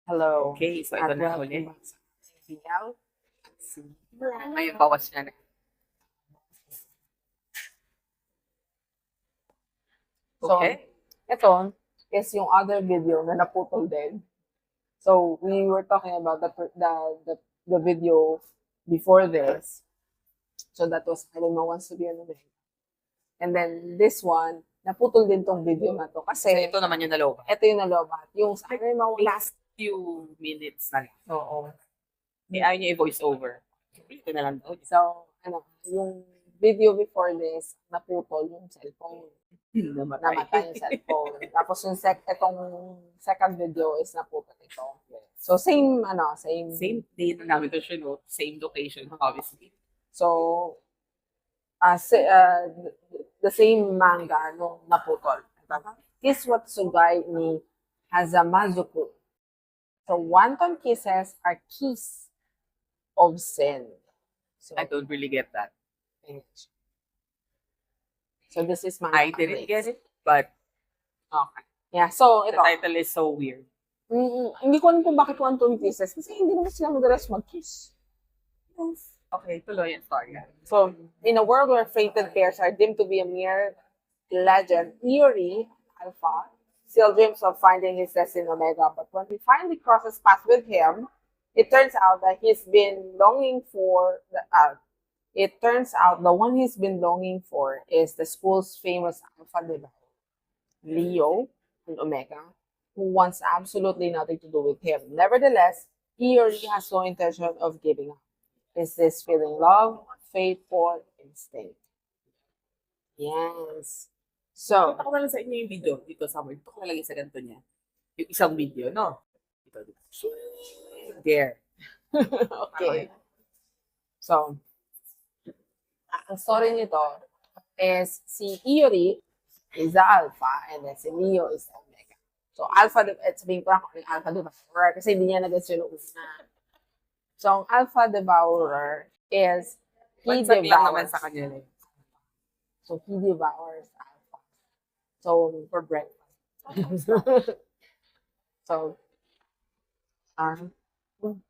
Hello. Okay, so At ito na welcome ulit. back sa CL. Ngayon, bawas niya na. So, Okay. ito is yung other video na naputol din. So, we were talking about the video before this. So, that was I don't know wants to be an Omega. And then, this one, naputol din tong video na to. Kasi Kasi, ito naman yung naloba. ito yung nalobat. Yung sa akin, Last few minutes na lang. Oo. Ayaw niya i-voice over. Ito na lang daw. So, yung video before this, naputol yung cellphone. Namatay yung cellphone. Tapos yung itong second video is naputol ito. So same Same day na namin ito sinuot. Same location, obviously. So the same manga nung naputol. Kiss Watsugai ni Hazamazuku. So wanton kisses are kiss of sin. So I don't really get that. So this is manga. I didn't get it, but Okay. Yeah, so the ito. title is so weird. Hindi ko alam kung bakit wanton kisses. Kasi hindi naman sila madalas mag-kiss. Okay, tuloy yung story. So, in a world where fated pairs are deemed to be a mere legend, Yuri, Alpha, still dreams of finding his destiny in Omega. But when he finally crosses paths with him, it turns out that he's been longing for it turns out the one he's been longing for is the school's famous Alpha Developer, Leo, and Omega, who wants absolutely nothing to do with him. Nevertheless, he or she has no intention of giving up. Is this feeling love, faith, or instinct? Yes. So, Ito ko na lang sa inyo yung video. Dito sa Ito ko nalagay sa ganito niya. Yung isang video, no? Dito. There. okay. So, ang story nito is si Iori is the Alpha and then si Leo is the Omega. So, Alpha, sabihin ko lang kung yung Alpha Devourer kasi hindi niya nag-guess yung una. So, ang Alpha Devourer is he Bansak lang naman devours. sa kanya. So, he devours Alpha. So, for breakfast. So,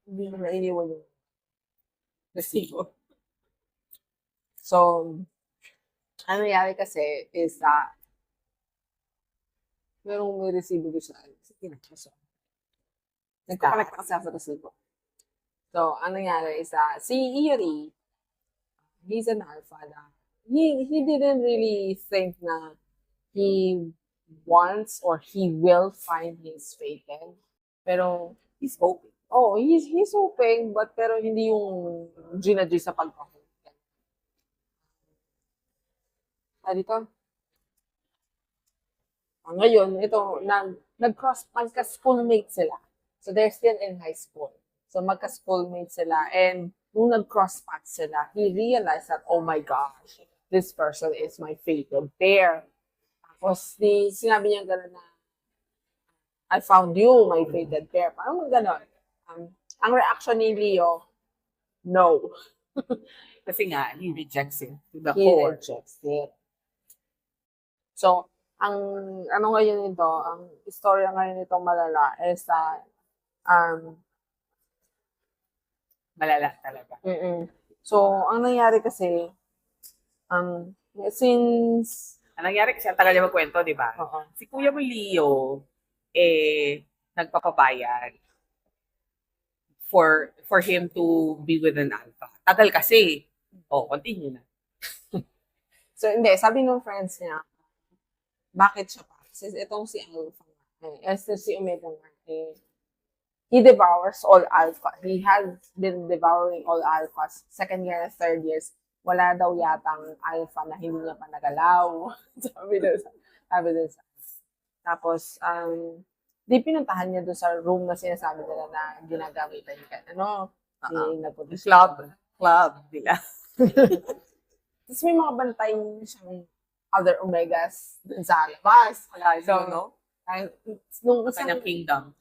hindi na iniwan yung resibo. So, ano nangyari kasi is merong may resibo doon sa nagkakalak pa kasi ako sa resibo. So, ang nangyari is si Iori, he's an alpha na he didn't really think na he wants or he will find his fated. Pero, He's hoping. oh, he's hoping, but pero hindi yung ginadji sa pagkakot. Dito. Ngayon, ito, magka-schoolmate sila. So, they're still in high school. So, magka-schoolmate sila. And, nung nag-cross paths sila, he realized that, oh my gosh, this person is my fated pair. Tapos, sinabi niya gano'n na, I found you, my fated pair. Parang gano'n. Ang reaction ni Leo, no. Kasi nga, he rejects it to the He core. rejects it. So, ang ngayon nito, ang istorya ngayon nitong malala is Malala talaga. So, ang nangyari kasi, since, Ang nangyari kasi, ang tagal niya magkwento, di ba? Si Kuya mo Leo, nagpapabayad for him to be with an alpha. Tagal kasi. Continue na. So, hindi, sabi ng friends niya, bakit siya pa? Kasi itong si Alpha si Omega nga, he devours all alpha. He has been devouring all alphas. Second year, third years, wala daw yatang alpha na hindi niya pa nagalaw. sabi doon. Tapos, di pinuntahan niya doon sa room na sinasabi nila na ginagamitan niya. Club nila. Tapos may mga bantay siyang other Omegas dun sa labas. So, no? Nung Kanyang kingdom.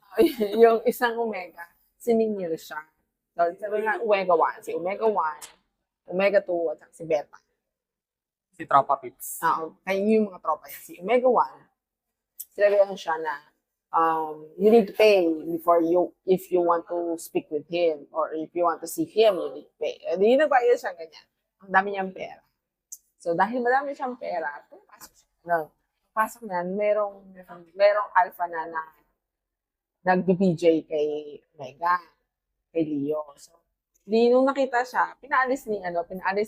yung isang Omega, siningil siya. So, sabi nga, Omega 1. Si Omega 1, Omega 2, at saka si Beta. Si Tropa Pips. Kaya yung mga tropa niya. Si Omega 1, sinabi siya na you need to pay if you want to speak with him or if you want to see him, you need to pay. Hindi nagbayad siya ganyan. Ang dami niyang pera. So, dahil marami siyang pera, pasok na, merong alpha na nag-BJ kay Mega, kay Leo. So, nung nakita siya, pinaalis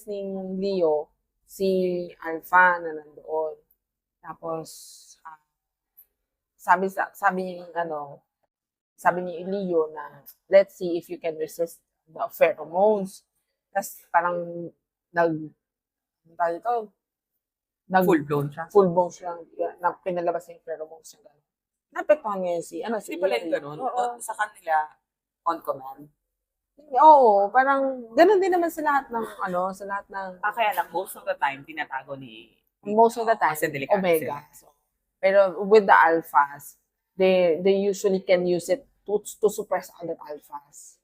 ni Leo si Alpha na nandoon. Tapos, sabi ni Leo na, let's see if you can resist the pheromones. Tapos parang Full blown siya. na pinalabas niya yung pheromones niya. Napektuhan niya si Hindi pala yung ganun. Oo. Sa kanila, on command. Oo, parang ganun din naman sa lahat ng Kaya lang, most of the time, tinatago ni most of the time, kasi delikado Omega. sila. So, pero with the alphas, they usually can use it to suppress other alphas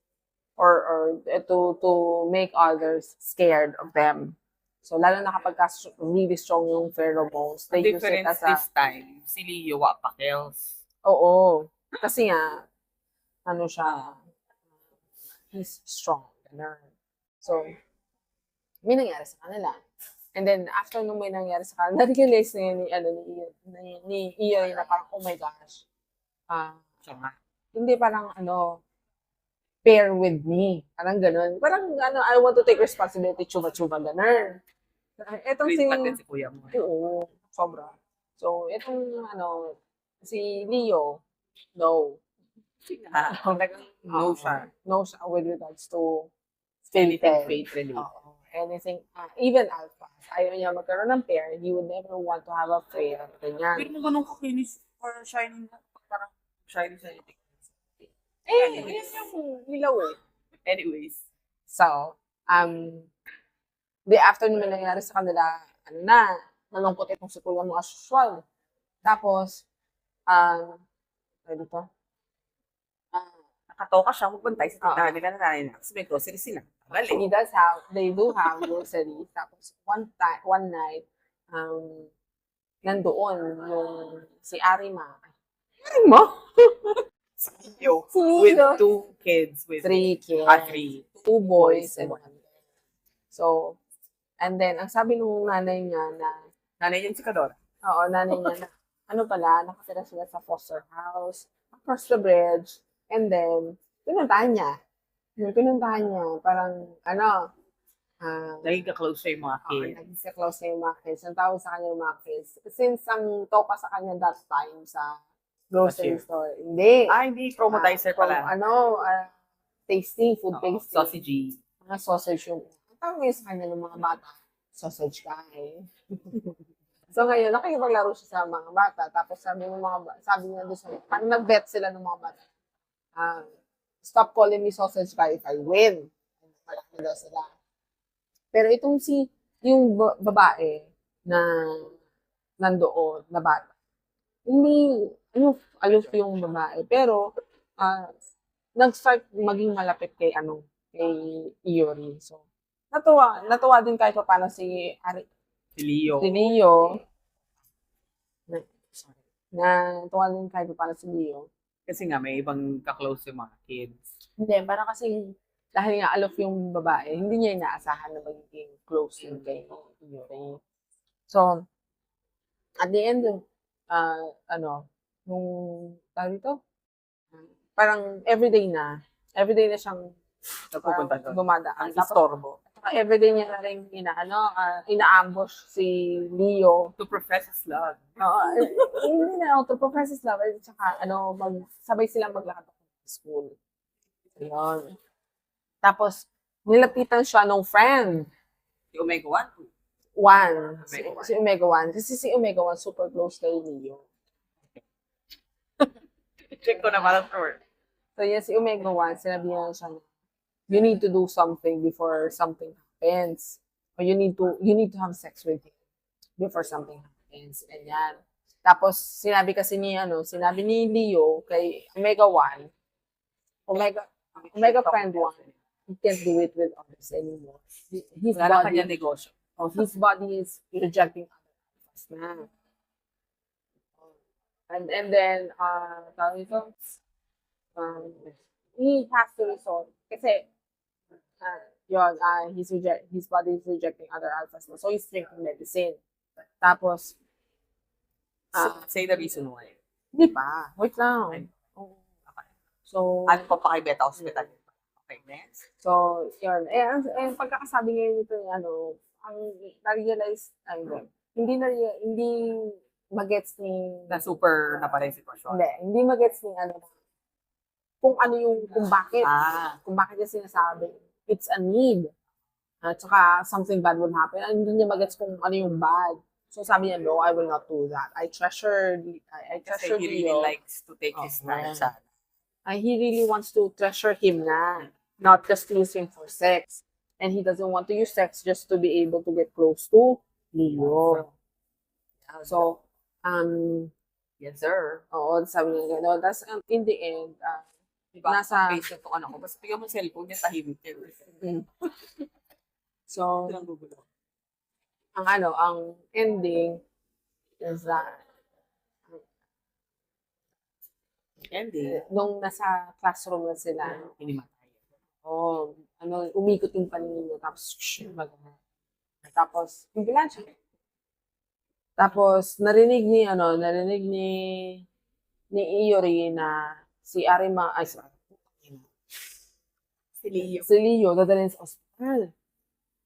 or to make others scared of them. So, lalo na kapag really strong yung pheromones, they use it Difference as a... this time, si Leo wa pa kills. Oo. Kasi nga, he's strong. Ganun. So, may nangyari sa kanila. And then, after nung may nangyari sa kanila, na-realize na yun ni Ian na parang, oh my gosh. Siya nga. Hindi parang, pair with me. Parang ganun. Parang, I want to take responsibility, chuba-chuba, ganun. Etong Green flag din si kuya mo. Oo, sobra. So, itong, si Leo, no. Talagang no siya. No siya with regards to Anything faith. faith related. Anything, even alpha. Ayaw niya magkaroon ng pair, he would never want to have a pair. Ganyan. Pero mo ganun kakinis or shining, parang shining sa anything. Yun yung nilaw eh. Anyways. So, the after naman nangyari sa kanila, nalungkot itong si kuya mo as usual. Tapos, dito, Nakatoka siya, magbantay sa tindahan nila na nanay na. Kasi may grocery sila. they do have groceries. Tapos, one night, nandoon yung si Arima. Arima? Yo, Si with Leo. 2 kids. With 3 kids. 3. 2 boys and 1 girl. So, and then, ang sabi nung nanay niya na, Nanay yung sikadora. oo, nanay niya na, nakatira sila sa foster house, across the bridge, and then, pinuntahan niya. Parang, Naging ka-close siya yung mga kids. naging close na yung mga kids. Ang tawag sa kanya yung mga kids. Since ang toka sa kanya that time sa grocery Cashier. store. Hindi. Hindi. Promodizer pala. Tasting, food Oo, tasting. sausage. Mga sausage yung, ang tawag ngayon sa kanya ng mga bata, sausage guy. So ngayon, nakikipaglaro siya sa mga bata. Tapos sabi niya doon sa, parang nag-bet sila ng mga bata. Stop calling me sausage guy if I win. Malaki daw sila. Pero itong yung babae na nandoon, na bata, hindi, aloof yung babae. Pero, nag-start maging malapit kay Iori. So, natuwa din kahit pa paano si Si Leo. Natuwa din kahit pa paano si Leo. Kasi nga, may ibang ka-close yung mga kids. Hindi, parang kasi dahil nga aloof yung babae, hindi niya inaasahan na magiging close yung kay Iori. So, at the end, nung tawag dito, parang everyday na siyang Napupunta doon. dumadaan. Ang istorbo. Everyday niya na rin ina-ambush si Leo. To profess his love. Hindi na, to profess his love. At saka, sabay silang maglakad sa school. Ayun. Tapos, nilapitan siya nung friend. Si Omega 1. Omega Si Omega 1. Kasi si Omega 1 super close kay Leo. 1. Check ko na parang sure. So, yes, si Omega 1, sinabihan siya na, you need to do something before something happens. Or you need to have sex with him before something happens. Ganyan. Tapos, sinabi ni Leo kay Omega 1, Omega friend 1, he can't do it with others anymore. Wala kanya negosyo. His body is rejecting other alphas na. And then, tawag ito, he has to resort. Kasi, his body is rejecting other alphas na. So, he's drinking medicine. Tapos, Say the reason why. hindi pa. Wait lang. Oo. So, Ano pa pa kay Beta Hospital? Okay, next. So, yun. Pagkakasabi ngayon nito, ang na-realize, hindi magets ni, Na super na pala yung sitwasyon. hindi magets ni, kung kung bakit niya sinasabi, it's a need. At saka, something bad will happen. And hindi niya magets kung ano yung bad. So, sabi niya, no, I will not do that. I treasure Kasi he really Leo. likes to take his time sa He really wants to treasure him na, not just use him for sex. And he doesn't want to use sex just to be able to get close to Leo. So, yes, sir. oo, sabi niya gano'n. Tapos, in the end, Diba? nasa, Patient ko ano ko. Basta bigyan mo cellphone niya, tahimik niya. so, Silang gugulo. ang ending is that, Hindi. nung nasa classroom na sila, Hinimatay. umikot yung paningin niya, tapos, tapos, bigla siya. Tapos, narinig ni Iori na si Arima, si Leo, dadalhin sa ospital.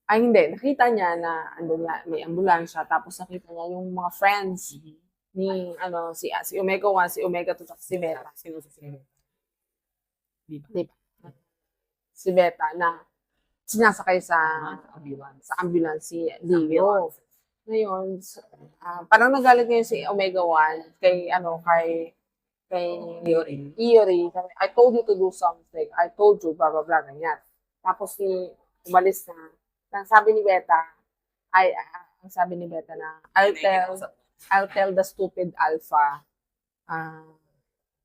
Ay, hindi. Nakita niya na may ambulansya, tapos nakita niya yung mga friends ni, si Omega 1, si Omega 2, si Beta. Sino sa sino? Si Beta na sinasakay sa ambulance si Leo. Ngayon, parang nagalit ngayon si Omega 1 kay Iori. I told you to do something. I told you, blah, blah, blah, ganyan. Tapos umalis na. Ang sabi ni Beta na, I'll tell the stupid alpha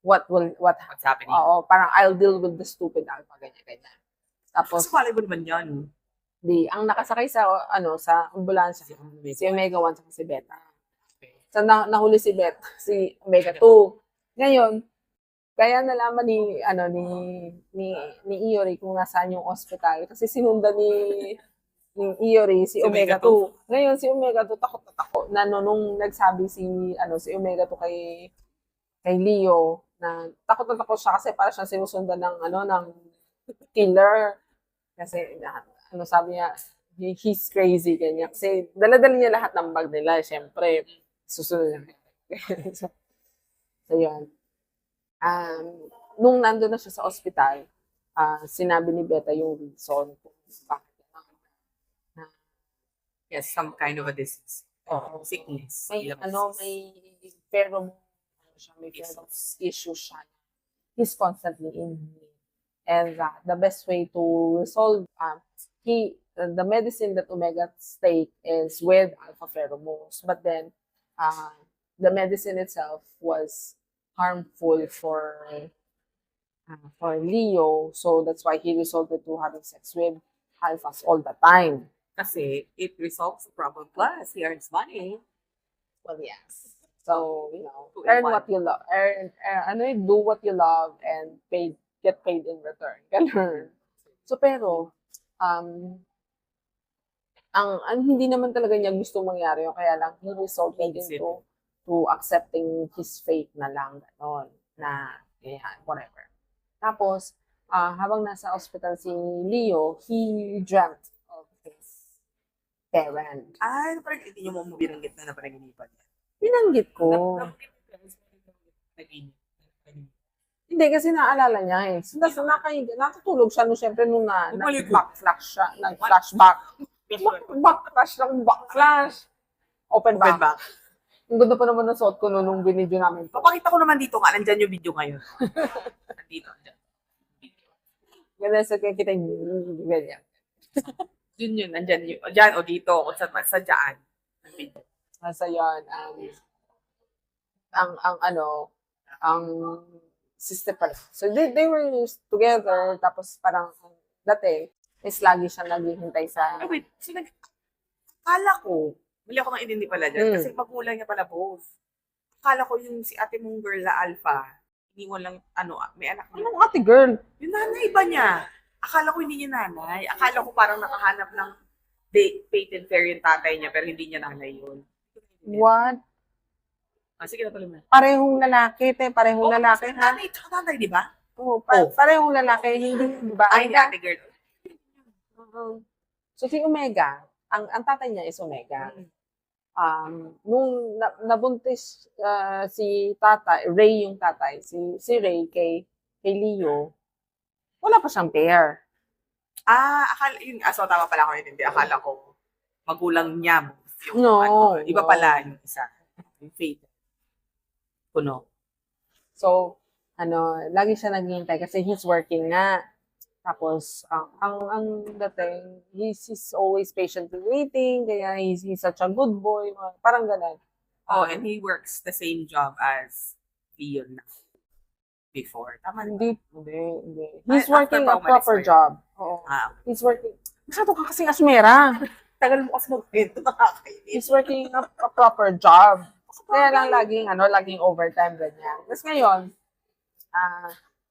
What's happening? Oo, parang I'll deal with the stupid alpha, ganyan. Tapos, Tapos malay mo naman yan. ang nakasakay sa ambulansya, si Omega 1 at si Beta. Okay. So, nahuli si Omega 2. Ngayon, kaya nalaman ni Iori kung nasaan yung hospital kasi sinundan ni Iori si Omega 2. Ngayon si Omega 2 takot na takot na nung nagsabi si Omega 2 kay Leo na takot siya kasi para siyang sinusundan ng killer. Kasi sabi niya, he's crazy, ganyan. Kasi dala-dala niya lahat ng bag nila, syempre, susunod niya. So, yun. Nung nandun na siya sa ospital, sinabi ni Beta yung reason kung bakit Yes, some kind of a disease. Oo. Sickness. may pheromone issue siya. He's constantly in need. And the best way to resolve, the medicine that Omega take is with alpha pheromones. But then, the medicine itself was harmful for Leo. So that's why he resorted to having sex with alphas all the time. Kasi it resolves the problem. Plus, he earns money. Well, yes. So, To earn what? what you love. Do what you love and get paid in return. Ganun. So, pero, ang hindi naman talaga niya gusto mangyari yun. Kaya lang, he resorted into accepting his fate na lang. Ganon. Na, whatever. Tapos, habang nasa hospital si Leo, he dreamt of his parent. Parang hindi nyo mo binanggit na napanaginipan niya. Binanggit ko. Hindi, kasi naalala niya eh. Natutulog siya syempre nung nag-backflash siya. Nag-flashback. Backflash ng backflash. Open back. Ang ganda pa naman ng suot ko nung binidyo namin. Papakita ko naman dito nga. Nandyan yung video ngayon. Nandito. Ganyan sa kita yung ganyan. Yun. Nandyan yun. O dyan o dito. O sa dyan. Nasa yan. Ang sister pala. So, they were together. Tapos parang, dati, is lagi siya naghihintay sa... Wait. So, akala ko, mali ako nang hindi pala dyan. Kasi magulang niya pala both. Akala ko yung si ate mong girl na alpha, iniwan lang, may anak niya. Anong ate girl? Yung nanay ba niya? Akala ko hindi niya nanay. Akala ko parang nakahanap ng patent fair yung tatay niya, pero hindi niya nanay yun. What? Sige na tuloy mo. Parehong lalaki, te. Parehong lalaki, ha? Nanay, tsaka tatay, di ba? Oo, parehong lalaki. Hindi, di ba? Ay, hindi ate girl. So, si Omega, ang tatay niya is Omega. Nung nabuntis si tatay, Ray yung tatay, si Ray kay Leo, wala pa siyang pair. So tama pala ako naintindi. Akala ko, magulang niya. No. Iba pala yung isa. Yung faith. Puno. So, lagi siya naghihintay kasi he's working nga. Tapos, ang dating, he's always patiently waiting, kaya he's such a good boy, parang ganun. And he works the same job as Leon now. Before. Tama. Hindi. He's working a proper job. Oo. He's working. Masyado ka kasing asmera. Tagal mo kasi mag-kwento, nakakainis. He's working a proper job. Kaya lang laging overtime ganyan. Tapos ngayon,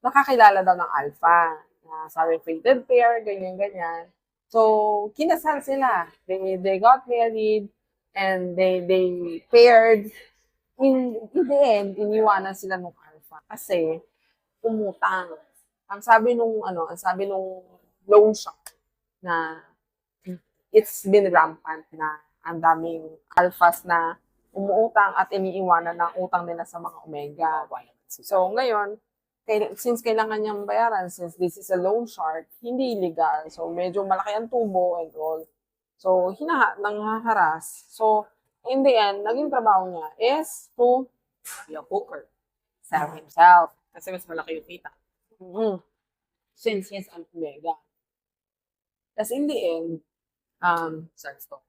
nakakilala daw ng alpha. Sabi, fated pair, ganyan. So, kinasal sila. They got married and they paired. In the end, iniwanan sila ng alpha. Kasi, umutang. Ang sabi nung loan shark na it's been rampant na ang daming alphas na umuutang at iniiwanan ng utang nila sa mga omega. So, ngayon, since kailangan niyang bayaran, since this is a loan shark, hindi illegal. So, medyo malaki ang tubo and all. So, nanghaharas. So, in the end, naging trabaho niya is to be a poker. Sell himself. Kasi mas malaki yung kita. Since he's an omega. Tapos in the end, Sorry, stop.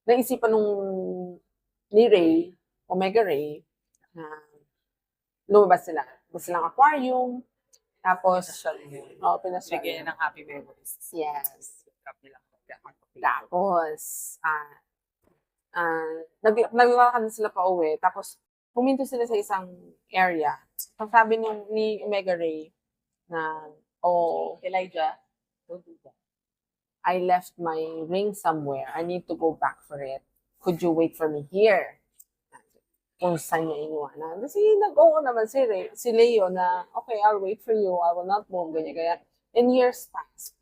naisipan ni Ray, Omega Ray, na lumabas sila. Lumabas silang aquarium. Tapos, pinasal. Bigyan ng happy memories. Yes. Tapos, naglalakad sila pa uwi. Tapos, puminto sila sa isang area. Ang sabi ni Omega Ray na, Elijah, don't do that. I left my ring somewhere. I need to go back for it. Could you wait for me here? Kung saan niya iniwanan. Kasi nag-oo naman si Leo na, okay, I'll wait for you. I will not move. Ganyan. Kaya, in years past,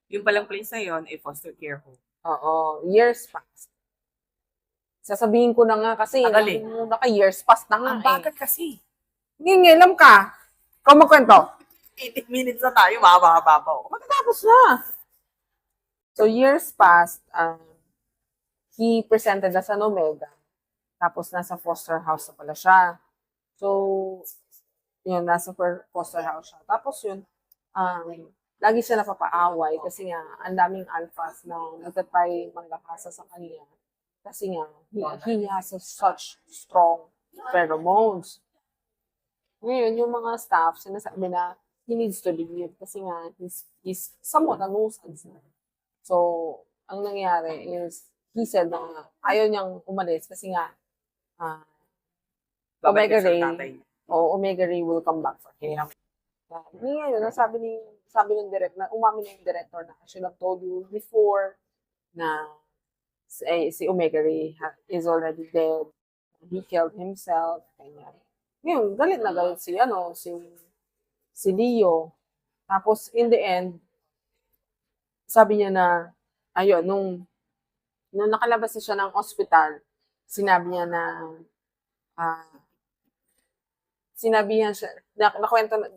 yung palang place na yun, a foster care home. Years past. Sasabihin ko na nga kasi, naka-years past na nga. Ang bagal kasi. Ngingilam ka. Ikaw magkwento. 80 minutes na tayo, mahaba-haba pa. Matatapos na. So, years past, he presented as an omega. Tapos, nasa foster house na pala siya. So, yun, nasa foster house siya. Tapos yun, lagi siya napapaaway kasi nga, ang daming alphas na nagtatry manggakasa sa kanya. Kasi nga, he has such strong pheromones. Ngayon, yung mga staff, sinasabi na, he needs to leave kasi nga, he's somewhat a nuisance. So, ang nangyari is, he said na ayaw niyang umalis kasi nga, Omega Ray will come back for him. Ngayon, sabi ng umamin ng director na, I should have told you before na si Omega Ray is already dead. He killed himself. Kanya. Ngayon, galit na galit si Leo. Tapos, in the end, sabi niya na, ayun, nung nakalabas siya ng ospital, sinabi niya na,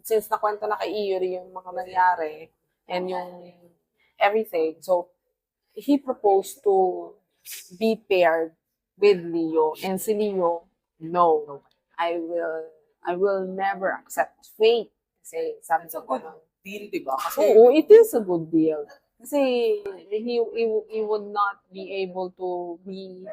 since nakwento na kay Iori yung mga nangyari, and yung everything, so, he proposed to be paired with Leo, and si Leo, no, I will never accept fate. Kasi sabi It's a good deal, diba? Oo, it is a good deal. Kasi he would not be able to be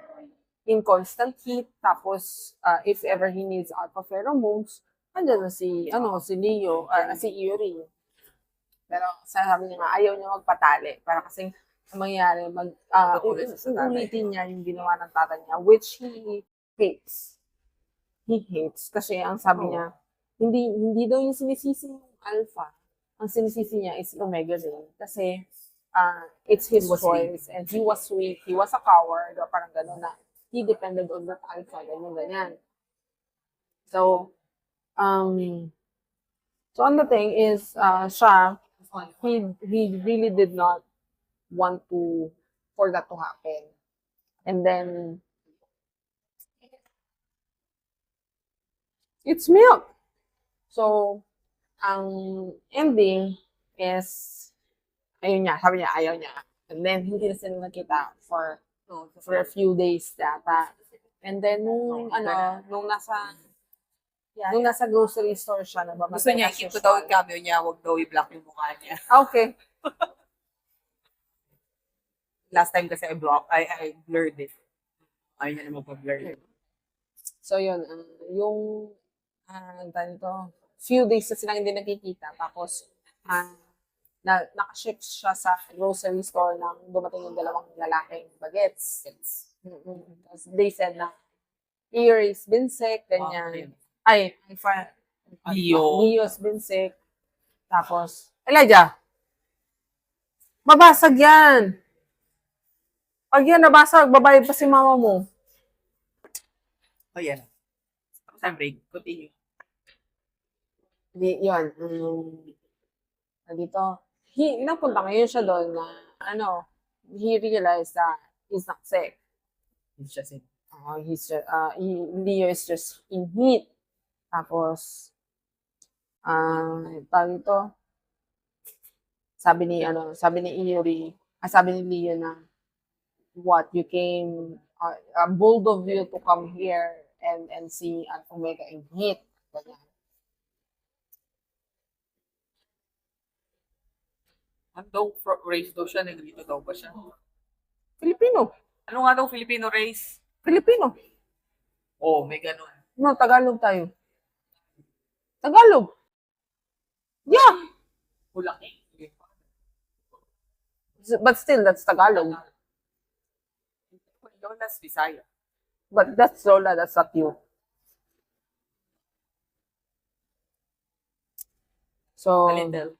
in constant heat. Tapos, if ever he needs alpha pheromones, andyan na si Leo, si Iori. Pero sabi niya nga, ayaw niya magpatali. Para kasing ang mangyayari, Uulit sa tatay. uulitin niya yung ginawa ng tatay niya, which he hates. He hates. Kasi ang sabi Oo. niya, hindi daw yung sinisisi yung alpha. Ang sinisisi niya is omega din. Kasi it's his He was choice. And he was weak. He was a coward. O parang gano'n na. He depended on that alpha. Ganyan. So, so on the thing is, siya, he really did not want to for that to happen. And then it's milk. So ang ending is ayun niya, sabi niya ayaw niya. And then hindi na sila nakita for a few days data. And then nung nasa grocery store siya, Gusto niya, i-keep ko daw yung cameo niya, huwag daw i-block yung mukha niya. Okay. Last time kasi I blurred it. Ayaw niya naman pa-blur. So yun, yung few days na silang hindi nakikita. Tapos, nakaship siya sa grocery store nang dumating yung dalawang lalaking bagets. Tapos they said na, Erie's been sick, ganyan. Leo's been sick. Tapos, Elijah, babasag yan. Pag yan nabasag, babayad pa si mama mo. Oh, yeah. Tapos I'm break. Continue. Yun. Dito, napunta ngayon siya doon na, he realized that he's not sick. It's just it. Leo is just in heat. Tapos, dito, sabi ni Iori, sabi ni Leo na, what, you came, bold of you to come here and see an Omega in heat. Ganyan. Daw race daw siya, naglito daw ba siya? Filipino. Ano nga daw Filipino race? Filipino. Oh, may ganun. No, Tagalog tayo. Tagalog. Yeah. Hulaki. But still, that's Tagalog. That's Bisaya. But that's Zola, that's not you. So, A little.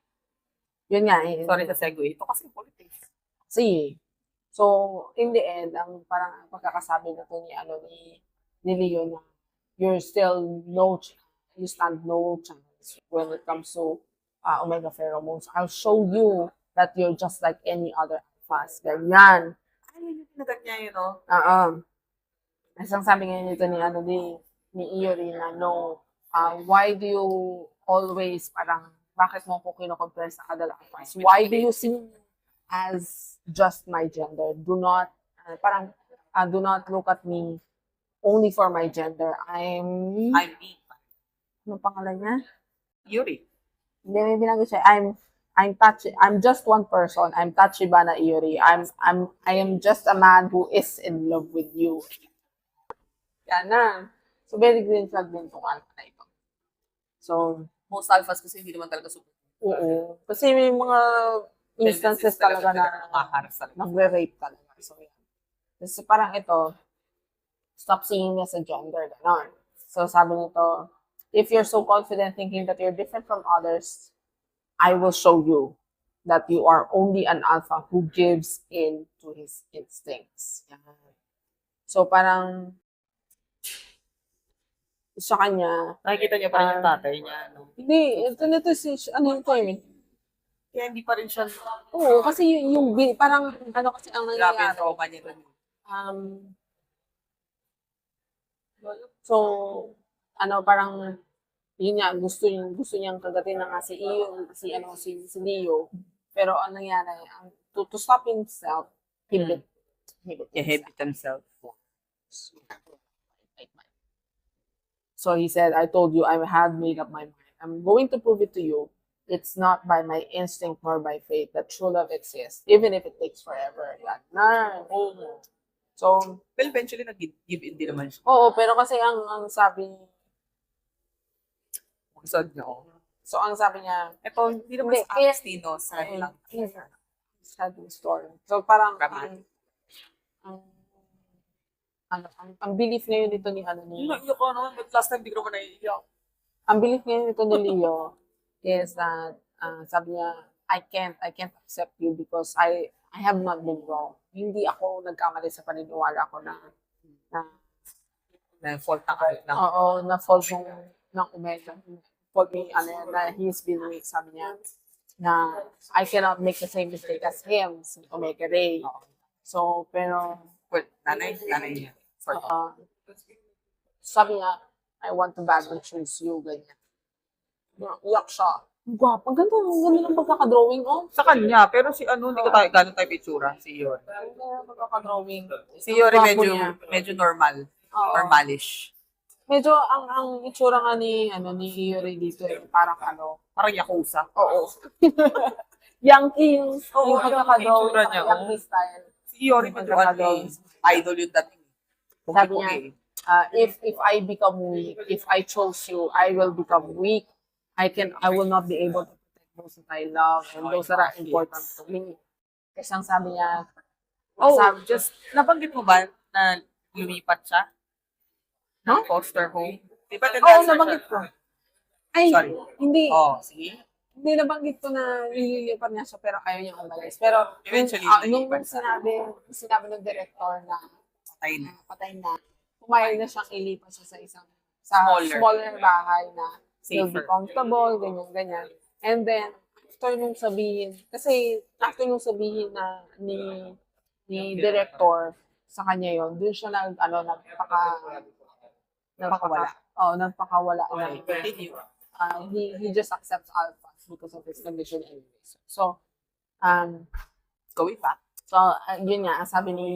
yun nga eh. Sorry sa segue. Ito kasi politics. See, so in the end, ang parang pagkakasabi na to ni Leo na you stand no chance when it comes to Omega Pheromones. I'll show you that you're just like any other alphas. Ganyan. Ay, yun yung pinagat niya yun, no? Isang sabi ngayon nito ni Iori na no, why do you always bakit mo ko kino-compare sa other alphas? Why do you see me as just my gender? Do not look at me only for my gender. I'm me. Ano pangalan niya? Yuri. Hindi, may binanggit siya. I'm just one person. I'm Tachibana Iori. I am just a man who is in love with you. Yan na. So, very green flag din itong alpha na ito. So, most alphas kasi hindi naman talaga super. Oo. Kasi may mga instances talaga na nagre-rape talaga. So, yan. Kasi parang ito, stop seeing me as a gender. Ganon. So, sabi nito, if you're so confident thinking that you're different from others, I will show you that you are only an alpha who gives in to his instincts. Yan. So, parang sa kanya, Nakikita niya pa rin yung tatay niya. No? Hindi, ito eh. Kaya hindi pa rin siya. Oo, kasi parang, kasi ang Grabe yung nangyayari. trauma niya rin. So, parang, yun nga, gusto niyang kagatin na nga si Leo. Pero ang nangyari, to stop himself, he hit himself. So he said, I told you I have made up my mind. I'm going to prove it to you. It's not by my instinct nor by faith that true love exists, even if it takes forever. So, well, eventually nag-give in din naman siya. Oo, pero kasi ang sabi Magsod na ako. So, ang sabi niya, Ito, hindi naman sa Agostino, sa lang. setting storm. So parang Dramatic. ang ang belief ngayon nito ni ano ni Naiiyak ko naman, but last time di ko naman naiiyak. ang belief ngayon nito ni Leo is that sabi niya I can't accept you because I have not been wrong. Hindi ako nagkamali sa paniniwala ko na Na fault na kahit na. oo, na fault ng Omega. Fault ni ano yan, na he's been weak, sabi niya na I cannot make the same mistake as him, si Omega Ray. So, pero Well, nanay niya. For sabi niya, I want to badly choose you, ganyan. Iyak siya. Gwapa, ganda ng pagkakadrawing, oh. sa kanya, pero si ano, hindi ko tayo gano'n tayo itsura. Si Yori. Ganda ng pagkakadrawing. Si Yori Gwapo niya. medyo normal. Oo. Normalish. Medyo ang itsura nga ni Iori dito parang ano, Parang Yakuza. oo. Yankee yung Oo, pagkakadrawing itsura sa niya, Yankee style. Si Yori medyo ano, idol yung dating. Sabi niya, if I become weak, if I chose you, I will become weak. I will not be able to protect those that I love and those that are important to me. Kasi ang sabi niya, Just, nabanggit mo ba na lumipat siya? Ng foster home? Di ba oo, nabanggit ko. Ay, Sorry. hindi. Sige. Hindi nabanggit ko na nililipat niya siya pero ayaw niya umalis. Pero Eventually, nung sinabi ng director na patay na, pumayag na siyang ilipat siya sa smaller bahay na he'll be Safer. comfortable, ganyan. And then, after nung sabihin na ni director sa kanya yon, dun siya Nagpakawala. nagpakawala. Okay, continue. He just accepts Alpha because of his condition anyways. So, Going back. yun nga, ang sabi ni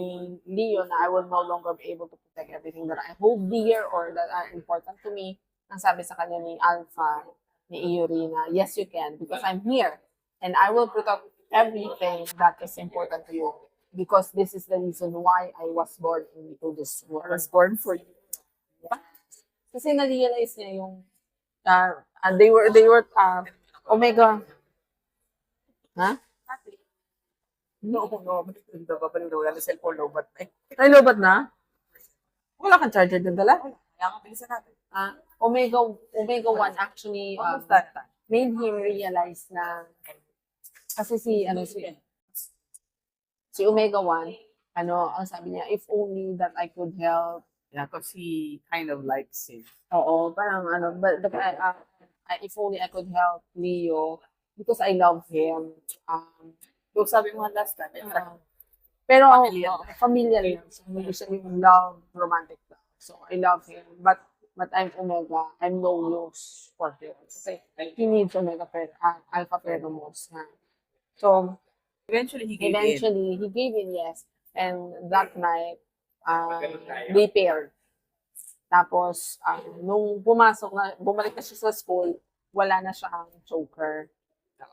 Leo na I will no longer be able to protect everything that I hold dear or that are important to me. Ang sabi sa kanya ni Alpha, ni Iori na, yes, you can because I'm here and I will protect everything that is important to you because this is the reason why I was born into this world. I was born for you. Kasi na-realize niya yung they were Omega. Ha? No. Babalik na wala na cellphone lobat na eh. Ay, lobat na? Wala kang charger din dala? Kaya nga bilisan natin. Omega 1 actually Almost done. made him realize na kasi si Omega 1 ang sabi niya, if only that I could help. Yeah, because he kind of likes him. Oo, parang but if only I could help Leo because I love him. So sabi mo last time, Pero Familiar. familiar lang. So, hindi siya yung love, romantic love. So, I love him. But I'm Omega. I'm no use for him. Kasi he needs Alpha pheromones na. So, eventually he gave he gave in, yes. And that night, they paired. Tapos, nung bumalik na siya sa school, wala na siyang choker.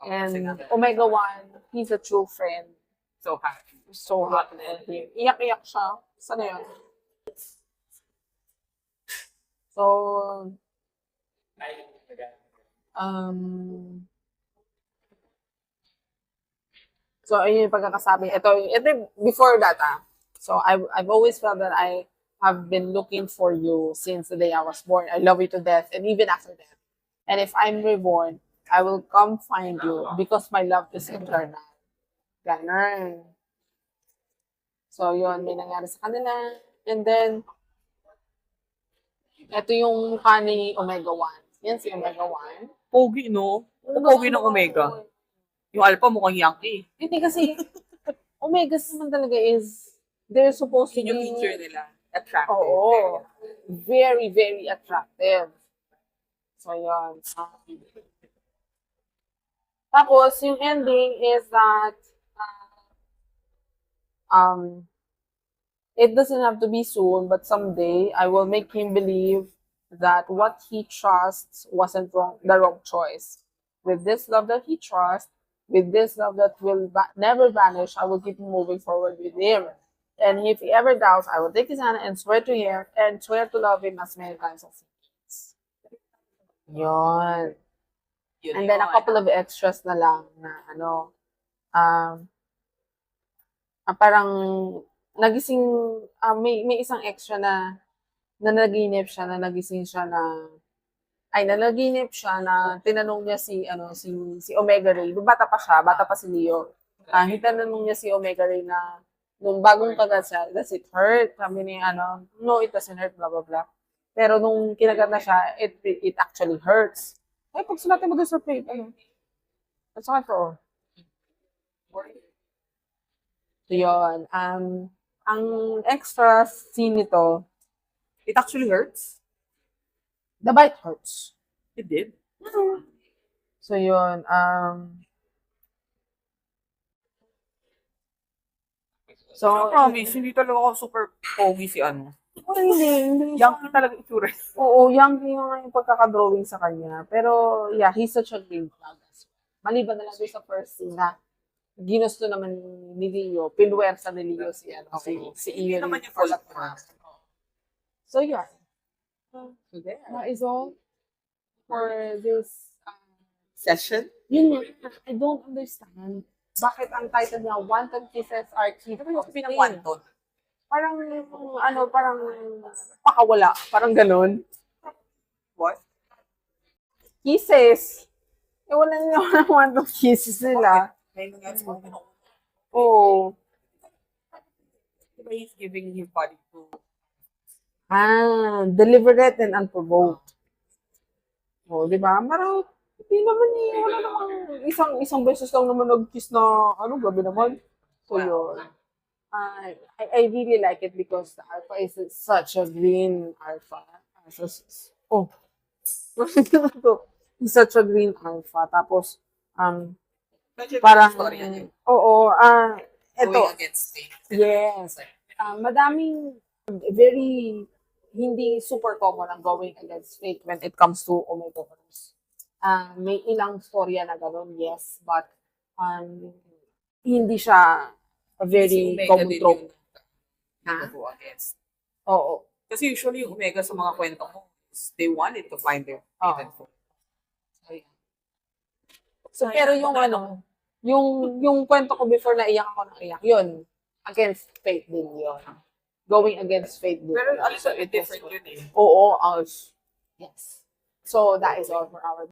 And Omega 1, he's a true friend. So happy. So happy for him. Iyak-iyak siya. Sana yun? So, ayun yung pagkakasabi. Ito before that, So, I've always felt that I have been looking for you since the day I was born. I love you to death and even after death. And if I'm reborn, I will come find you because my love is eternal. Ganun. So, yun, may nangyari sa kanila. And then, ito yung mukha ni Omega 1. Yan si Omega 1. Pogi, no? Pogi ng Omega. Yung Alpha mukhang Yankee. Hindi kasi, Omega naman talaga is, they're supposed to Yung be, picture nila. Attractive. oo, very, very attractive. So, yun. Tapos, yung ending is that, it doesn't have to be soon, but someday I will make him believe that what he trusts wasn't the wrong choice. With this love that he trusts, with this love that will never vanish, I will keep moving forward with him. And if he ever doubts, I will take his hand and swear to him and swear to love him as many times as he needs. Yun. And then a couple of extras na lang na parang nagising, may isang extra na nanaginip siya, na nagising siya nanaginip siya na tinanong niya si Omega Ray. Nung bata pa si Leo. Tinanong niya si Omega Ray na nung bagong kagat siya, does it hurt? Sabi niya, no, it doesn't hurt, blah, blah, blah. Pero nung kinagat na siya, it actually hurts. Ay, pag sulatin mo doon sa plate, at saka ito, So, yun. Ang extra scene nito, It actually hurts. the bite hurts. It did. So, yun. So, promise, hindi talaga ako super pogi si ano. Hindi. Yankee talaga itsura. Oo, yung pagkakadrawing sa kanya. Pero, yeah, he's such a great vlog. Maliban na lang doon sa first scene na ginusto naman ni Leo, pinwersa ni Leo si Ian. naman yung full So, yeah. So there. That is all for this Session? yun, I don't understand. Bakit ang title niya, Wanton Kisses Are Keep? Ano yung pinang-wanton? Parang, parang pakawala. Parang ganun. What? Kisses. Wala nila wanton kisses nila. Ngayon nga, Oo. diba he's giving his body to Deliberate and unprovoked. Di ba? Marang, hindi naman wala namang isang beses lang naman nag-kiss na, grabe naman. So, yun. I really like it because the alpha is such a green alpha. He's such a green alpha. Tapos, parang, eto, going against fate. yes. Madaming very hindi super common ang going against fate when it comes to Omega Force. May ilang storya na gano'n, yes, but hindi siya a very Si Omega common din trope. yung go against. Oo. Kasi usually yung Omega sa mga kwento mo, they wanted to find their fate and foe. So, pero yung yung kwento ko before na iyak ako ng iyak, yun, against fate din yun. Going against fate din. Pero also, different yun eh. Oo, yes. So, that is all for our